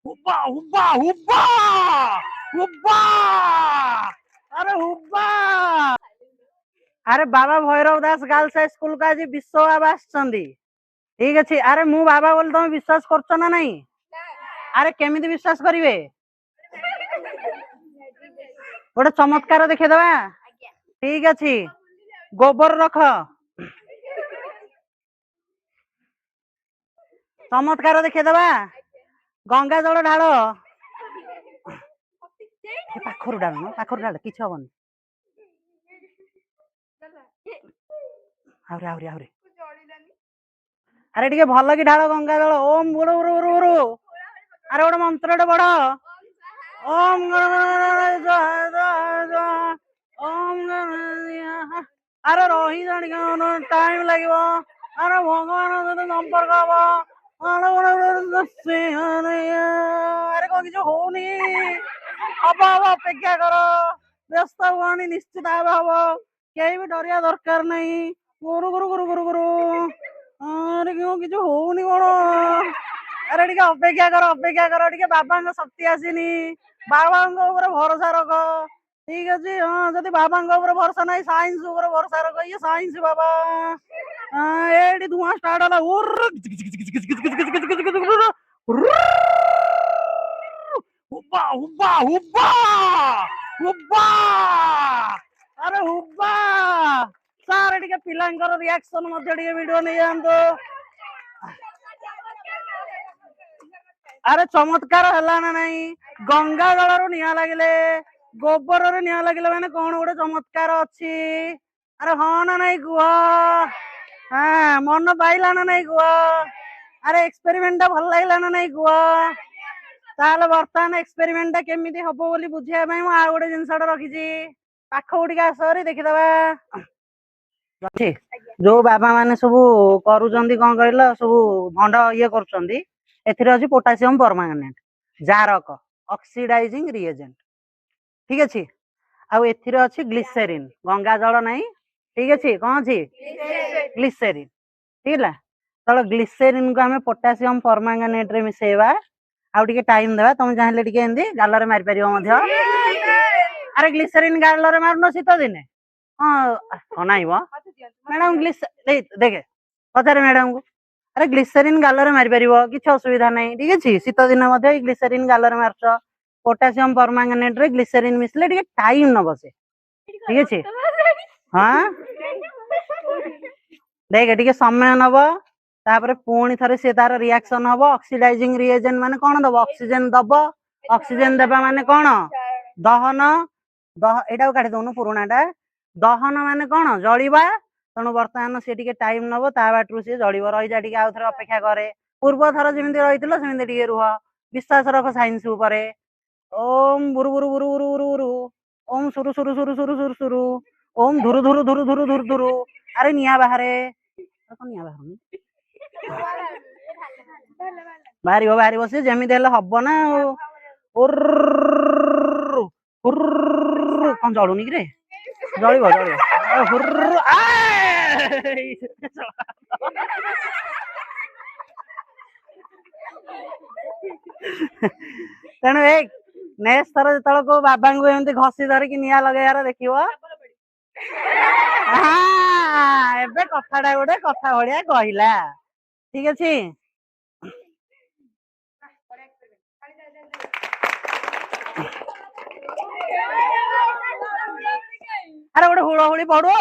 हुब्बा हुब्बा हुब्बा हुब्बा अरे हुब्बा अरे बाबा भैरव दास girls high school का आज विश्व बाबा आछंदी ठीक अच्छे अरे मु बाबा बोली तुम विश्वास करछ ना नहीं अरे केमिति विश्वास करिवे गोटे चमत्कार देखेदवा ठीक अच्छे गोबर रख चमत्कार देखेदवा गंगा जल ढाल पाखर डाल किछ हबनी आहुरी आहुरी आहुरी अरे टिके भल कि ढाल गंगा जल ओम गुरु गुरु गुरु गुरु अरे गोटे मंत्र बड़ ओम ओम अरे रही जानी टाइम लगे अरे भगवान सहित संपर्क हम अरे कौन किसी होनी अब अब अपेक्षा कर व्यस्त हुआनी निश्चित हम कहीं भी डरिया दरकार नहीं गुरु गुरु गुरु गुरु गुरु अरे क्यों किसी होनी कौन अरे टिके अपेक्षा कर टिके बाबा शक्ति आसीनी बाबा भरोसा रख ठीक अच्छे हाँ जदि बाबा भरोसा ना साइंस भरोसा रख ये साइंस बाबा ये धुआं स्टार्ट होला हुब्बा हुब्बा हुब्बा हुब्बा अरे हुब्बा सारे टिके पिलांकर रिएक्शन मध्ये टिके वीडियो नै जानतो अरे चमत्कार हला ना नहीं गंगा जल निया लगिले गोबर निया लगिले माने कौन गोटे चमत्कार अच्छी अरे हाँ ना नहीं कुह हाँ मन पाइला ना नहीं कुह अरे एक्सपेरिमेंट भल लगे ना नहीं कुह ताले बर्तमान एक्सपेरिमेंट केमिति हबो बोली बुझिया पई आ गोटे जिनसटा रखिछि पाख गुटिका आसरी देखिदबा अच्छी जो बाबा माने सब करूचंदी कोन कहलो सब भंड ये करूचंदी एथिरे अछि पोटासियम परमांगनेट जारक ऑक्सीडाइजिंग रिएजेंट ठीक अछि आ एथिरे अछि ग्लिसरीन गंगा जल नहीं ठीक अछि कोन अछि ग्लिसरीन ठीक ला तलो ग्लिसरीन को हमें पोटासियम परमांगनेट रे मिसेबा आ टिके टाइम देबा तुम चाहिले टिके एंदी गालरे मारि परियो मध्य अरे ग्लिसरीन गालरे मारनो शीत दिने हां नाइबो मैडम ग्लिस देखे पचारे मैडम को अरे ग्लिसरीन गालरे मारि परिबो किछ असुविधा नहीं ठीक अछि शीत दिन मध्य ग्लिसरीन गालरे मारछ पोटासियम परमांगनेट रे ग्लिसरीन मिसले टिके टाइम न बसे ठीक अछि हां देखे टिके समय नबो तापर पुणी थरे से तार रिएक्शन हबो ऑक्सीडाइजिंग रिएजेंट माने कोन दबो ऑक्सीजन दबो ऑक्सीजन देबा माने कोन दहन एटा काटी दोनु पुराणाटा दहन माने कोन जळीबा तणु वर्तमान से टिके टाइम नबो ता बाटरू से जळीबो रही जा टिके आउथरे अपेक्षा करे पूर्व थर जेमिति रहितलो सेमिति टिके रुह विश्वास रख साइंस उपरे ओम गुरु गुरु गुरु गुरु गुरु गुरु ओम सुरु सुरु सुरु सुरु सुरु सुरु ओम धुरु धुरु धुरु धुरु धुरु धुरु अरे निया बाहरे कोन निया बाहरनी बाहरी बस जमीन हम ना कौन जलुनी कि जल तेणु नेक्स्ट थर जो को बाबा को एमती घसी धरिकी निया लगेबार देखियो एबे कथाटा गोटे कथा भलिया कहला ठीक अछि अरे गोटे हुड़हुड़ी पड़ू